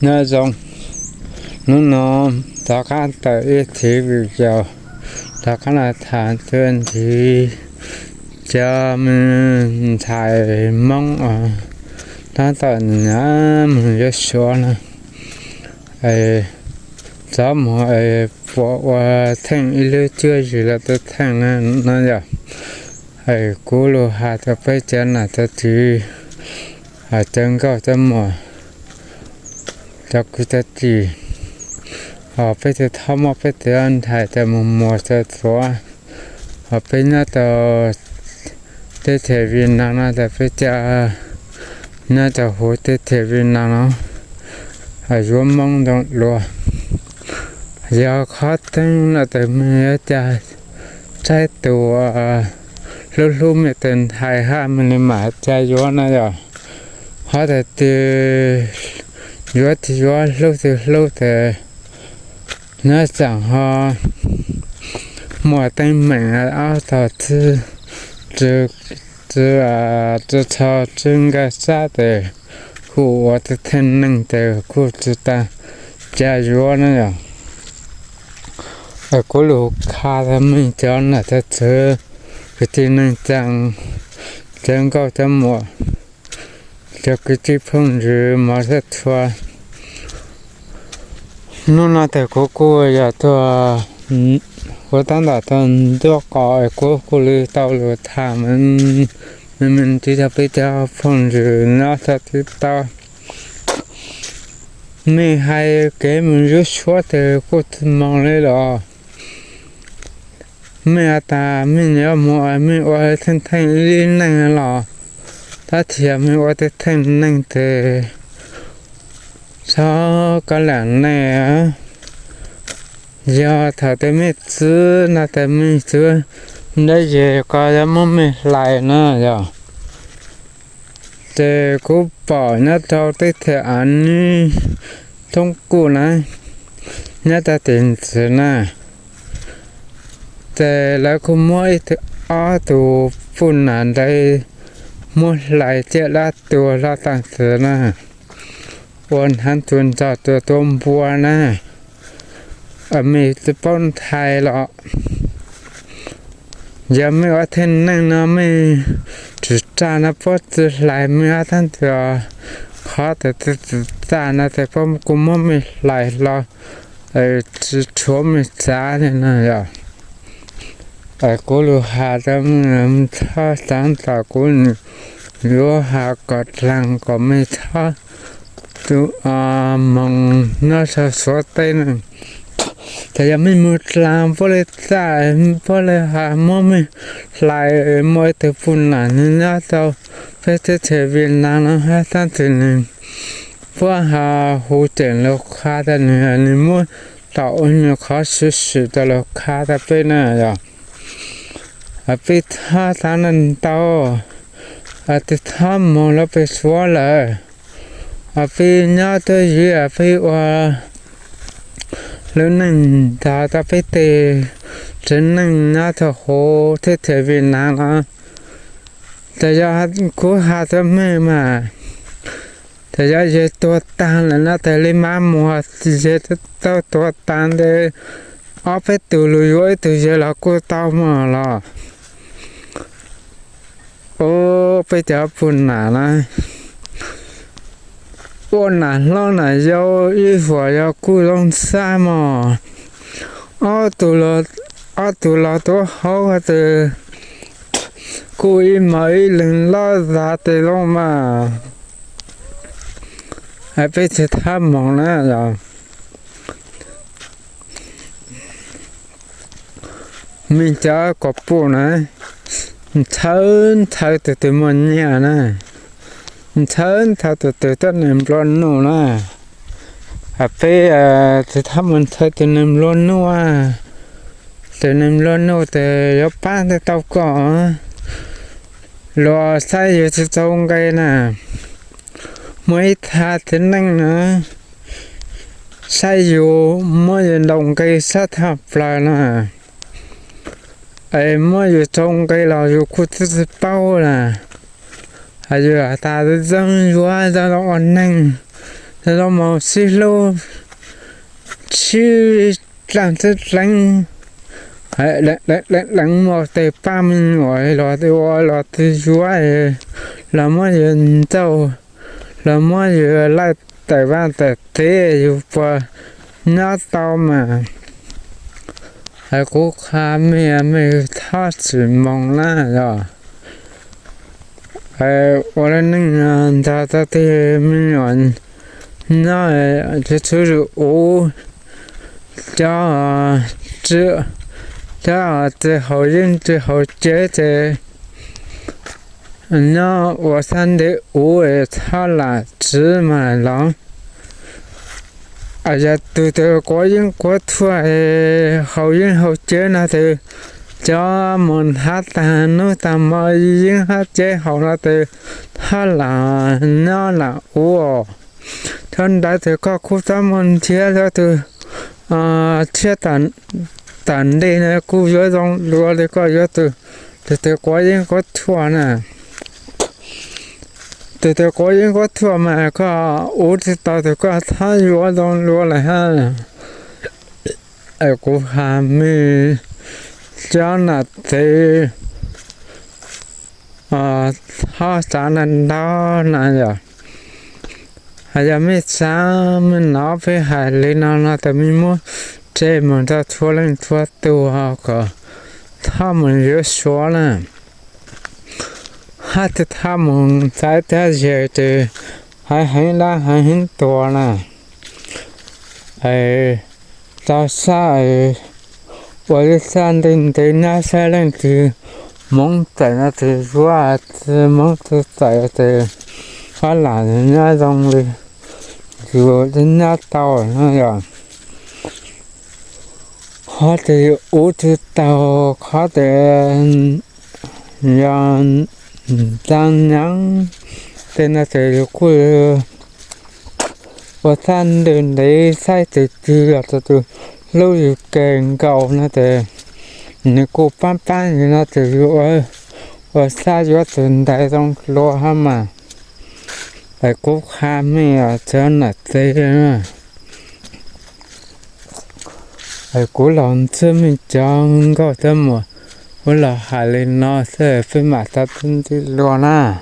那种他看的议题比较，他看了谈问题，咱们才忙啊，他到那么就说了，咱们我听一路就是了，都听那样，咕噜哈的被讲了的题，真够怎么？จะกุศลไปจะทำไปเตือนถ่ายแต่มุมมัวจะตัวไปน่าจะได้เทวินน่าจะไปจะน่าจะหัวได้เทวินน่ะรวมมองตรงรัวอยากขัดตั้งน่าจะไม่จะใช้ตัวลุ่มๆไม่เต็มไทยห้ามันเลยมาใจย้อนนะจ๊ะเพราะแต่ตี有的有路的，那讲哈，莫等门啊，到这操整个啥的，我的天能的，知道，加油那样，咕噜卡他们讲那这天能整个怎么？这个地方是马上脱，那在国呀脱，我当打算多搞国里道路他们这条比较方式那他知道，没还给们就说的国忙来了，没打没要么没我天里那了。ถ้าเทียมไม่ว่าจะเท่งนั่งเตะชอบกันหลังแน่ยอถ้าแต่ไม่ซื้อน่าแต่ไม่ซื้อได้เยอะก็จะไม่ไหลนะยอแต่กูบอกนะเราได้เถอะอันนี้ต้องกูนะน่าจะติดเสียนะแต่แล้วกูไม่เอาตัวฝุ่นนั้นได้มุดไหลเจ้าละตัวละต่างเสือนะวันหันตุนจอดตัวต้มบัวนะมีจะป้นไทยหรอกยังไม่ว่าเท่นนั่งนะไม่จุดจานะเพราะจะไหลไม่ว่าท่านตัวขอแต่จุดจานะแต่พอกูไม่ไหลหรอกจะชมไม่จ้าเนี่ยนะอย่ากูรู้หาแต่มันถ้าสังตากูรู้หากอดหลังก็ไม่ท้อตัวมองน่าจะสดเต้นแต่ยังไม่มุดลามเพราะเลยตายเพราะเลยหาไม่ไหลไม่แต่ฝุ่นหนานี่น่าจะไปเทวินนานให้ท่านถึงเพราะหาหูเจ๋งแล้วคาแต่เนี่ยนี่มั่วต่อเนี่ยเขาสุดๆแต่แล้วคาแต่เป็นน่ะอย่างไปท่าทางนั้นต่อไปท่ามองแล้วไปสวนเลยไปน่าจะเยอะไปว่าแล้วนั่งตาไปเตะจนนั่งน่าจะโหเทวินนานละแต่ยากูหาจะไม่มาแต่ยาเยอะตัวตันแล้วนะแต่เลยมาหมดเยอะตัวตันเลยเอาไปตัวลุยไว้ตัวเยอะแล้วกูตามมาละโอ้ไปจับปุ่นหนานะปุ่นหนาเราหนาเยาอีฝัวยากูลงซ้ำอ่ะอ๋อตัวเราตัวเขาจะกูอีไม่เล่นล้อจะเตะลงมาให้ไปจะทำมองนะจ๊ะมีเจ้ากบปูนะเชิญเธอตัวมันเนี่ยนะเชิญเธอตัวต้นน้ำร้อนนู่นนะไปจะทำมันเธอตัวน้ำร้อนนู่นตัวน้ำร้อนนู่นแต่ยกป้านแต่เต้าก่อนรอใส่อยู่ที่ตรงไกลนะไม่ทันที่นั่งนะใส่อยู่ไม่ยังลงไกลสักทับปลานะมื่ออยู่ตรงไกลเราอยู่คุดจะเป้าน่ะอยู่ตาจะจังอยู่จะอ่อนนั่ง lo mò xí lô chứ làm thế lạnh lạnh mò tê ba mình ngồi lo tê chúa là mò gì đâu là mò gì lại tại ba tại thế dù qua nhớ tao mà hay cố khá mẹ thắt chỉ mong la rồi我的那个他的民谣，那就是我这好人这好姐姐，那我三的我也他了芝麻郎，哎呀，对国人国土好人好姐那的。cho mình hát nó tầm riêng hát chế hậu là từ hát là nó là ủa thân đã từ có khu tâm mình chia ra từ chia tận đây này khu dưới dòng lúa thì có dưới từ có riêng có thua nè từ có riêng có thua mà có ủ thì tao thì có thay lúa dòng lúa là ha ở khu hà mi cho là thế họ trả nên đó là giờ hay là mấy sáng mình nói với hải lên nó thì mình muốn chơi mình ta thua lên thua tu họ có thà mình nhớ số nè hát thì thà mình tại thế gì thì hay là hay to nè tao sai我的山顶对那些人的梦在那的说梦都在的，他懒人那种的，就人家到那样，他的我知道他的让当然在那些个我山顶的晒的只要这lâu rồi kèn cầu nó thì nếu cô pan thì nó thì ở xa chỗ từng đại trong lo ha mà phải cố khá mẹ cho nó thế nữa phải cố lòng chứ mình chẳng có thế mà là hải lên nó sẽ phải mà ta tin thì lo na